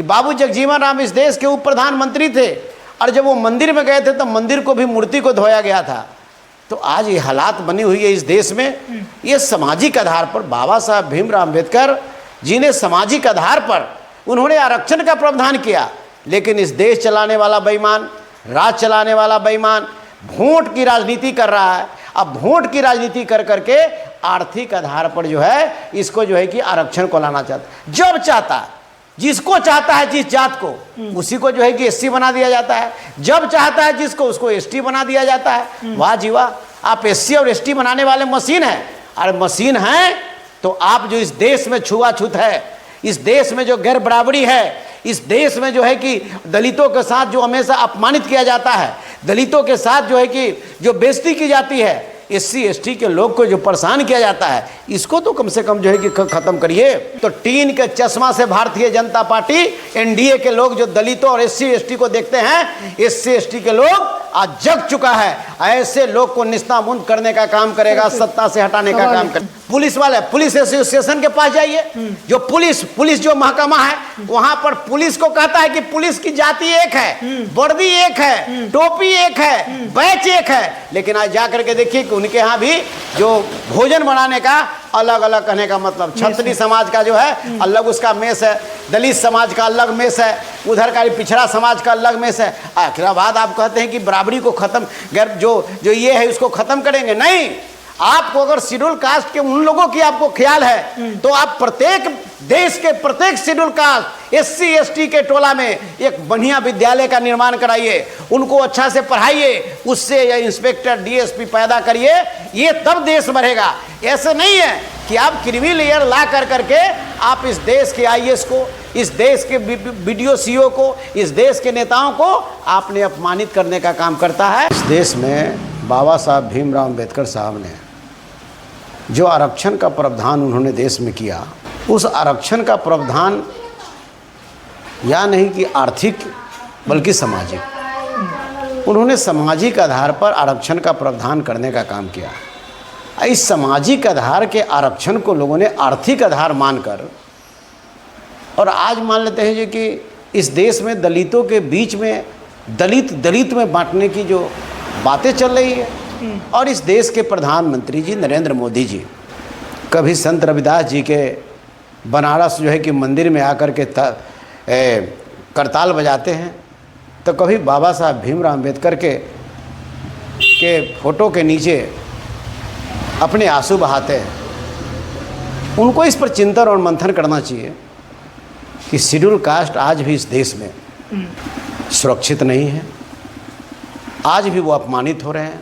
कि बाबू जगजीवन राम इस देश के उप प्रधानमंत्री थे और जब वो मंदिर में गए थे तो मंदिर को भी मूर्ति को धोया गया था। तो आज ये हालात बनी हुई है इस देश में। ये सामाजिक आधार पर बाबा साहब भीमराव अम्बेडकर जी ने सामाजिक आधार पर उन्होंने आरक्षण का प्रावधान किया, लेकिन इस देश चलाने वाला बेईमान, राज चलाने वाला बेईमान वोट की राजनीति कर रहा है। अब वोट की राजनीति कर करके आर्थिक आधार पर जो है इसको जो है कि आरक्षण को लाना चाहता है। जब चाहता है, जिसको चाहता है, जिस जात को, उसी को जो है कि एससी बना दिया जाता है। जब चाहता है जिसको, उसको एसटी बना दिया जाता है। वाह जी वाह, आप एससी और एसटी बनाने वाले मशीन हैं। अरे मशीन हैं तो आप जो इस देश में छुआछूत है, इस देश में जो गैर बराबरी है, इस देश में जो है कि दलितों के साथ जो हमेशा अपमानित किया जाता है, दलितों के साथ जो है कि जो बेइज्जती की जाती है, एससी एसटी के लोग को जो परेशान किया जाता है, इसको तो कम से कम जो है कि खत्म करिए। तो टीन के चश्मा से भारतीय जनता पार्टी एनडीए के लोग जो दलितों और एससी एसटी को देखते हैं, एससी एसटी के लोग आज जग चुका है। ऐसे लोग को निस्तामुन करने का काम करेगा, सत्ता से हटाने का काम करेगा। पुलिस वाले, पुलिस एसोसिएशन के पास जाइए, जो पुलिस जो महकमा है वहां पर पुलिस को कहता है कि पुलिस की जाति एक है, वर्दी एक है, टोपी एक है, बैच एक है, लेकिन आज जाकर के देखिए कि उनके यहाँ भी जो भोजन बनाने का अलग अलग कहने का मतलब, क्षत्रिय समाज का जो है अलग उसका मेस है, दलित समाज का अलग मेस है, उधर का पिछड़ा समाज का अलग मेस है। आखिर बाद आप कहते हैं कि बराबरी को खत्म, जो ये है उसको खत्म करेंगे। नहीं, आपको अगर शेड्यूल कास्ट के उन लोगों की आपको ख्याल है तो आप प्रत्येक देश के प्रत्येक शेड्यूल कास्ट एससी एसटी के टोला में एक बढ़िया विद्यालय का निर्माण कराइए, उनको अच्छा से पढ़ाइए, उससे या इंस्पेक्टर डीएसपी पैदा करिए, ये तब देश बढ़ेगा। ऐसे नहीं है कि आप क्रीमी लेयर ला कर करके आप इस देश के आईएएस को, इस देश के बीडीओ सीओ को, इस देश के नेताओं को आपने अपमानित करने का काम करता है। इस देश में बाबा साहब भीमराव अम्बेडकर साहब ने जो आरक्षण का प्रावधान उन्होंने देश में किया, उस आरक्षण का प्रावधान या नहीं कि आर्थिक बल्कि सामाजिक, उन्होंने सामाजिक आधार पर आरक्षण का प्रावधान करने का काम किया। इस सामाजिक आधार के आरक्षण को लोगों ने आर्थिक आधार मानकर, और आज मान लेते हैं जो कि इस देश में दलितों के बीच में दलित में बांटने की जो बातें चल रही है। और इस देश के प्रधानमंत्री जी नरेंद्र मोदी जी कभी संत रविदास जी के बनारस जो है कि मंदिर में आकर के करताल बजाते हैं, तो कभी बाबा साहब भीमराव अम्बेडकर के फोटो के नीचे अपने आंसू बहाते हैं। उनको इस पर चिंतन और मंथन करना चाहिए कि शेड्यूल कास्ट आज भी इस देश में सुरक्षित नहीं है, आज भी वो अपमानित हो रहे हैं,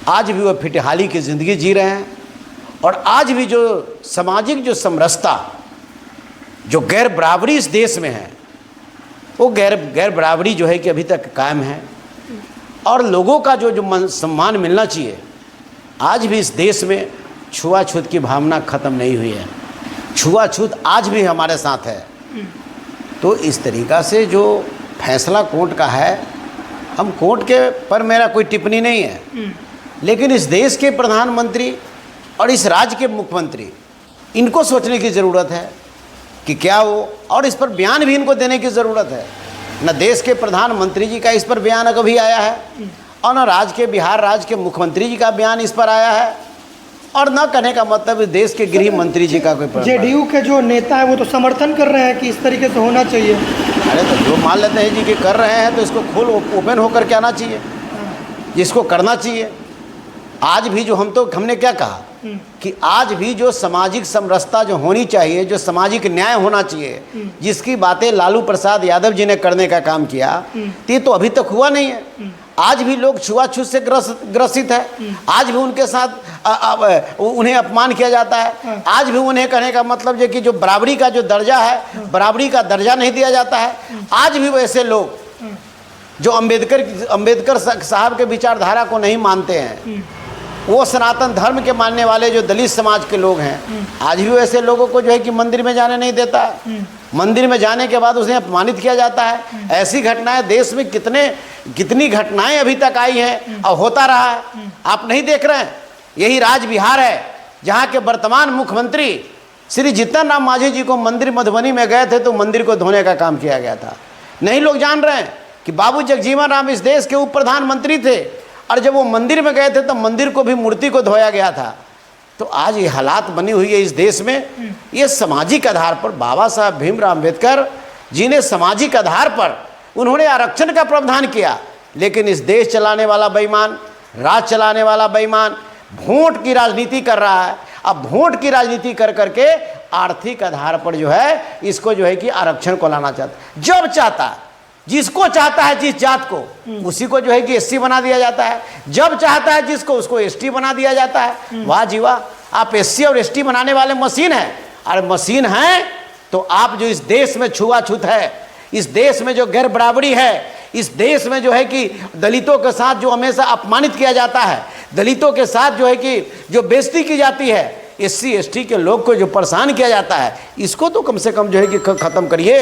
आज भी वो फिटहाली की ज़िंदगी जी रहे हैं, और आज भी जो सामाजिक जो समरसता, जो गैर बराबरी इस देश में है, वो गैर बराबरी जो है कि अभी तक कायम है। और लोगों का जो सम्मान मिलना चाहिए, आज भी इस देश में छुआछूत की भावना ख़त्म नहीं हुई है। छुआछूत आज भी हमारे साथ है। तो इस तरीक़ा से जो फैसला कोर्ट का है, हम कोर्ट के पर मेरा कोई टिप्पणी नहीं है, लेकिन इस देश के प्रधानमंत्री और इस राज्य के मुख्यमंत्री, इनको सोचने की ज़रूरत है कि क्या वो, और इस पर बयान भी इनको देने की ज़रूरत है। न देश के प्रधानमंत्री जी का इस पर बयान कभी आया है, और न बिहार राज्य के मुख्यमंत्री जी का बयान इस पर आया है, और न कहने का मतलब इस देश के गृह मंत्री जी का कोई। जेडीयू के जो नेता है वो तो समर्थन कर रहे हैं कि इस तरीके से होना चाहिए। अरे तो जो मान लेते हैं जी कि कर रहे हैं तो इसको खोल ओपन होकर के आना चाहिए, जिसको करना चाहिए। आज भी जो हमने क्या कहा कि आज भी जो सामाजिक समरसता जो होनी चाहिए, जो सामाजिक न्याय होना चाहिए, जिसकी बातें लालू प्रसाद यादव जी ने करने का काम किया, ये तो अभी तक हुआ नहीं है। आज भी लोग छुआछूत से ग्रसित है, आज भी उनके साथ उन्हें अपमान किया जाता है, आज भी उन्हें कहने का मतलब है कि जो बराबरी का जो दर्जा है, बराबरी का दर्जा नहीं दिया जाता है। आज भी वैसे लोग जो अम्बेडकर साहब के विचारधारा को नहीं मानते हैं, वो सनातन धर्म के मानने वाले जो दलित समाज के लोग हैं, आज भी वैसे लोगों को जो है कि मंदिर में जाने नहीं देता है। मंदिर में जाने के बाद उसे अपमानित किया जाता है। ऐसी घटनाएं देश में कितनी घटनाएं अभी तक आई हैं और होता रहा है, आप नहीं देख रहे हैं। यही राज बिहार है, जहाँ के वर्तमान मुख्यमंत्री श्री जीतन राम मांझी जी को मंदिर मधुबनी में गए थे तो मंदिर को धोने का काम किया गया था। नहीं लोग जान रहे हैं कि बाबू जगजीवन राम इस देश के उप प्रधानमंत्री थे, और जब वो मंदिर में गए थे तो मंदिर को भी मूर्ति को धोया गया था। तो आज ये हालात बनी हुई है इस देश में। ये सामाजिक आधार पर बाबा साहब भीमराव अम्बेडकर जी ने सामाजिक आधार पर उन्होंने आरक्षण का प्रावधान किया, लेकिन इस देश चलाने वाला बेईमान, राज चलाने वाला बेईमान वोट की राजनीति कर रहा है। अब वोट की राजनीति कर करके आर्थिक आधार पर जो है इसको जो है कि आरक्षण को लाना चाहता है। जब चाहता है, जिसको चाहता है, जिस जात को, उसी को जो है कि एससी बना दिया जाता है। जब चाहता है जिसको, उसको एसटी बना दिया जाता है। वाह जी वाह, आप एससी और एसटी बनाने वाले मशीन हैं। और मशीन हैं तो आप जो इस देश में छुआछूत है, इस देश में जो गैर बराबरी है, इस देश में जो है कि दलितों के साथ जो हमेशा अपमानित किया जाता है, दलितों के साथ जो है कि जो बेइज्जती की जाती है, एससी एसटी के लोग को जो परेशान किया जाता है, इसको तो कम से कम जो है कि ख़त्म करिए।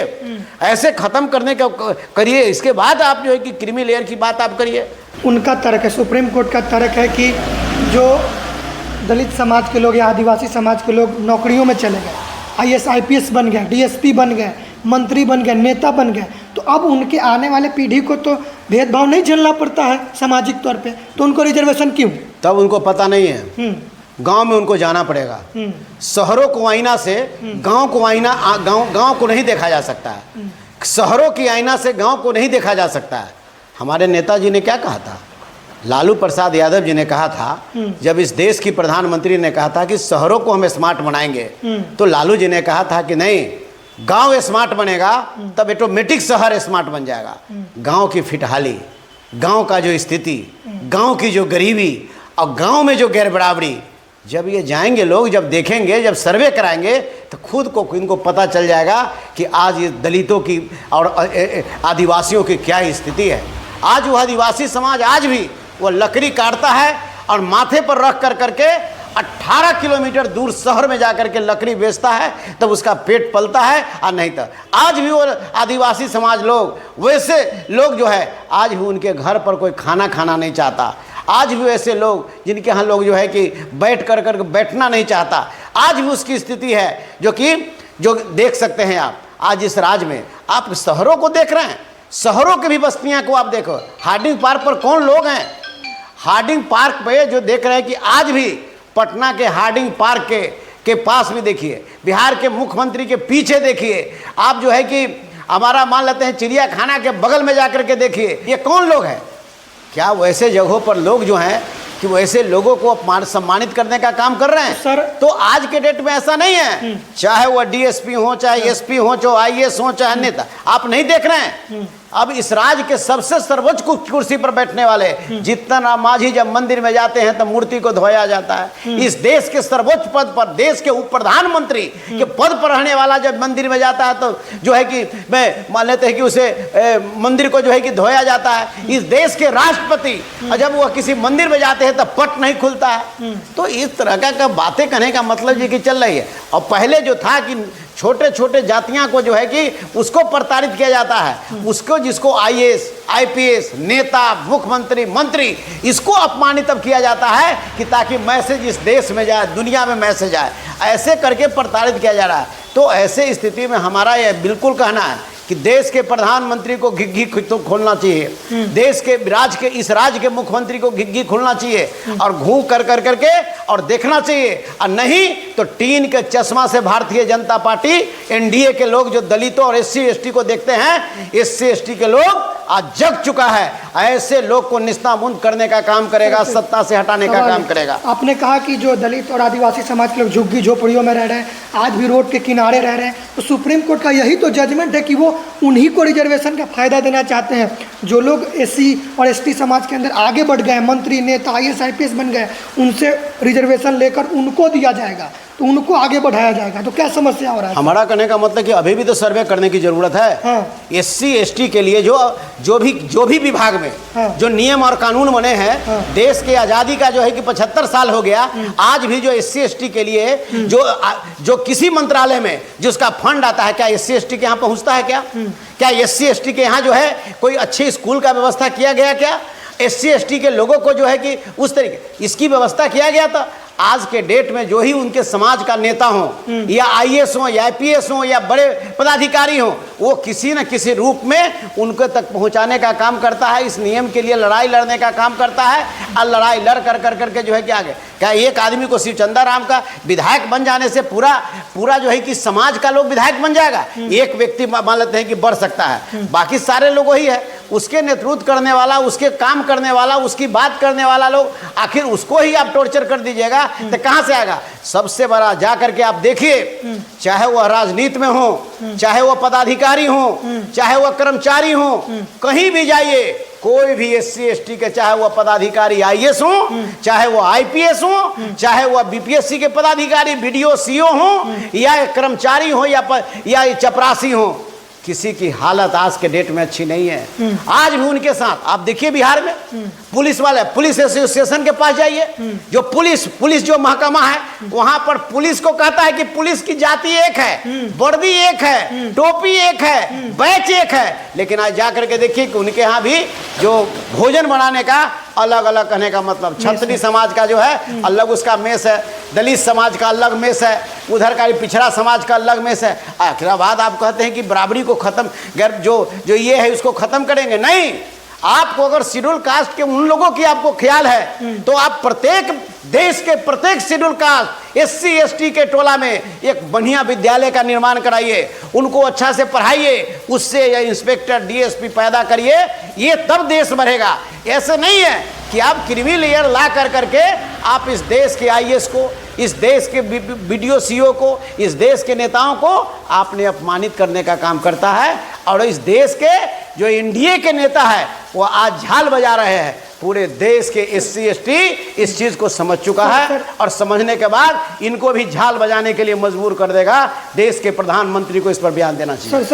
ऐसे ख़त्म करने का करिए, इसके बाद आप जो है कि क्रीमी लेयर की बात आप करिए। उनका तर्क है, सुप्रीम कोर्ट का तर्क है कि जो दलित समाज के लोग या आदिवासी समाज के लोग नौकरियों में चले गए, आईएएस आईपीएस बन गए, डीएसपी बन गए, मंत्री बन गए, नेता बन गए, तो अब उनके आने वाले पीढ़ी को तो भेदभाव नहीं झेलना पड़ता है सामाजिक तौर पे, तो उनको रिजर्वेशन क्यों? तब उनको पता नहीं है। गांव में उनको जाना पड़ेगा। शहरों को आईना से गांव को आईना, गांव को नहीं देखा जा सकता है। शहरों की आईना से गांव को नहीं देखा जा सकता है। हमारे नेताजी ने क्या कहा था? लालू प्रसाद यादव जी ने कहा था, जब इस देश की प्रधानमंत्री ने कहा था कि शहरों को हम स्मार्ट बनाएंगे, तो लालू जी ने कहा था कि नहीं, गांव स्मार्ट बनेगा तब ऑटोमेटिक शहर स्मार्ट बन जाएगा। गांव की फिटहाली, गांव का जो स्थिति, गांव की जो गरीबी और गांव में जो गैर बराबरी, जब ये जाएंगे लोग, जब देखेंगे, जब सर्वे कराएंगे, तो खुद को इनको पता चल जाएगा कि आज ये दलितों की और आदिवासियों की क्या स्थिति है। आज वो आदिवासी समाज आज भी वो लकड़ी काटता है और माथे पर रख कर करके 18 किलोमीटर दूर शहर में जाकर के लकड़ी बेचता है, तब उसका पेट पलता है। और नहीं तो आज भी वो आदिवासी समाज लोग, वैसे लोग जो है, आज भी उनके घर पर कोई खाना नहीं चाहता। आज भी ऐसे लोग जिनके यहाँ लोग जो है कि बैठना नहीं चाहता, आज भी उसकी स्थिति है जो देख सकते हैं आप। आज इस राज्य में आप शहरों को देख रहे हैं, शहरों की भी बस्तियाँ को आप देखो। हार्डिंग पार्क पर कौन लोग हैं? हार्डिंग पार्क पे जो देख रहे हैं कि आज भी पटना के हार्डिंग पार्क के पास भी देखिए, बिहार के मुख्यमंत्री के पीछे देखिए, आप जो है कि हमारा मान लेते हैं चिड़ियाखाना के बगल में जाकर के देखिए, ये कौन लोग हैं? क्या वैसे जगहों पर लोग जो हैं कि वैसे लोगों को सम्मानित करने का काम कर रहे हैं? सर, तो आज के डेट में ऐसा नहीं है। चाहे वह डीएसपी हो, चाहे एसपी हो, चाहे आईएएस हो, चाहे नेता, आप नहीं देख रहे हैं। अब इस राज्य के सबसे सर्वोच्च कुर्सी पर बैठने वाले जीतन राम मांझी जब मंदिर में जाते हैं तो मूर्ति को धोया जाता है। इस देश के सर्वोच्च पद पर, देश के उप प्रधानमंत्री के पद पर रहने वाला जब मंदिर में जाता है तो जो है कि मैं मान लेते हैं कि उसे मंदिर को जो है कि धोया जाता है। इस देश के राष्ट्रपति जब वह किसी मंदिर में जाते हैं तो पट नहीं खुलता है। तो इस तरह का बातें कहने का मतलब ये कि चल रही है। और पहले जो था कि छोटे छोटे जातियां को जो है कि उसको प्रताड़ित किया जाता है, उसको जिसको आईएएस आईपीएस नेता मुख्यमंत्री मंत्री, इसको अपमानित अब किया जाता है कि ताकि मैसेज इस देश में जाए, दुनिया में मैसेज आए, ऐसे करके प्रताड़ित किया जा रहा है। तो ऐसे स्थिति में हमारा यह बिल्कुल कहना है कि देश के प्रधानमंत्री को घिग्गी तो खोलना चाहिए, देश के इस राज्य के मुख्यमंत्री को घिग्गी खोलना चाहिए और घूम कर करके और देखना चाहिए। और नहीं तो टीन के चश्मा से भारतीय जनता पार्टी एनडीए के लोग जो दलितों और एससी एसटी को देखते हैं, एससी एसटी के लोग आज जग चुका है, ऐसे लोग को निस्तामुक्त करने का काम करेगा, सत्ता से हटाने का काम करेगा। आपने कहा कि जो दलित और आदिवासी समाज के लोग झुग्गी झोपड़ियों में रह रहे हैं, आज भी रोड के किनारे रह रहे हैं, तो सुप्रीम कोर्ट का यही तो जजमेंट है कि वो उन्हीं को रिजर्वेशन का फ़ायदा देना चाहते हैं। जो लोग एससी और एसटी समाज के अंदर आगे बढ़ गए, मंत्री नेता आईएएस आईपीएस बन गए, उनसे रिजर्वेशन लेकर उनको दिया जाएगा, तो उनको आगे बढ़ाया जाएगा। तो क्या समस्या हो रहा है? हमारा कहने का मतलब कि अभी भी तो सर्वे करने की जरूरत है। हाँ। एससी एसटी के लिए जो भी विभाग में जो नियम और कानून बने हैं, देश के आज़ादी का जो है कि 75 साल हो गया, आज भी जो एससी एसटी के लिए जो किसी मंत्रालय में जिसका फंड आता है, क्या एससी एसटी के यहाँ पहुँचता है? क्या एससी एसटी के यहाँ जो है कोई अच्छे स्कूल का व्यवस्था किया गया? क्या एससी एसटी के लोगों को जो है कि उस तरीके इसकी व्यवस्था किया गया था? आज के डेट में जो ही उनके समाज का नेता हो या आईएएस हो या आईपीएस हो या बड़े पदाधिकारी हो, वो किसी न किसी रूप में उनके तक पहुंचाने का काम करता है, इस नियम के लिए लड़ाई लड़ने का काम करता है। और लड़ाई लड़ कर करके जो है कि आगे क्या एक आदमी को शिवचंदा राम का विधायक बन जाने से पूरा जो है कि समाज का लोग विधायक बन जाएगा? एक व्यक्ति मान लेते हैं कि बढ़ सकता है, बाकी सारे लोग वही है। उसके नेतृत्व करने वाला, उसके काम करने वाला, उसकी बात करने वाला लोग, आखिर उसको ही आप टॉर्चर कर दीजिएगा तो कहां से आएगा? सबसे बड़ा जा करके आप देखिए, चाहे वह राजनीति में हो, चाहे वह पदाधिकारी हो, चाहे वह कर्मचारी हो, कहीं भी जाइए, कोई भी SC ST के, चाहे वह पदाधिकारी आईएएस हो, चाहे वह आईपीएस हो, चाहे वह बीपीएससी के पदाधिकारी BDO CO हो, या कर्मचारी हो या चपरासी हो, किसी की हालत आज के डेट में अच्छी नहीं है। आज भी उनके साथ आप देखिए बिहार में पुलिस वाले, पुलिस एसोसिएशन के पास जाइए, जो पुलिस जो महकमा है, वहां पर पुलिस को कहता है कि पुलिस की जाति एक है, वर्दी एक है, टोपी एक है, बैच एक है, लेकिन आज जाकर के देखिए कि उनके यहाँ भी जो भोजन बनाने का अलग अलग कहने का मतलब, क्षत्रिय समाज का जो है अलग उसका मेस है, दलित समाज का अलग मेस है, उधर का पिछड़ा समाज का अलग मेस है। आखिर बाद आप कहते हैं कि बराबरी को खत्म, जो ये है उसको खत्म करेंगे? नहीं, आपको अगर शेड्यूल कास्ट के उन लोगों की आपको ख्याल है तो आप प्रत्येक देश के प्रत्येक शेड्यूल कास्ट SC ST के टोला में एक बढ़िया विद्यालय का निर्माण कराइए, उनको अच्छा से पढ़ाइए, उससे या इंस्पेक्टर DSP पैदा करिए, ये तब देश बढ़ेगा। ऐसे नहीं है कि आप क्रीमी लेयर ला करके आप इस देश के IAS को, इस देश के BDO CO को, इस देश के नेताओं को आपने अपमानित करने का काम करता है। और इस देश के जो NDA के नेता है वो आज झाल बजा रहे हैं। पूरे देश के SC ST इस चीज को समझ चुका है और समझने के बाद इनको भी झाल बजाने के लिए मजबूर कर देगा। देश के प्रधानमंत्री को इस पर बयान देना चाहिए।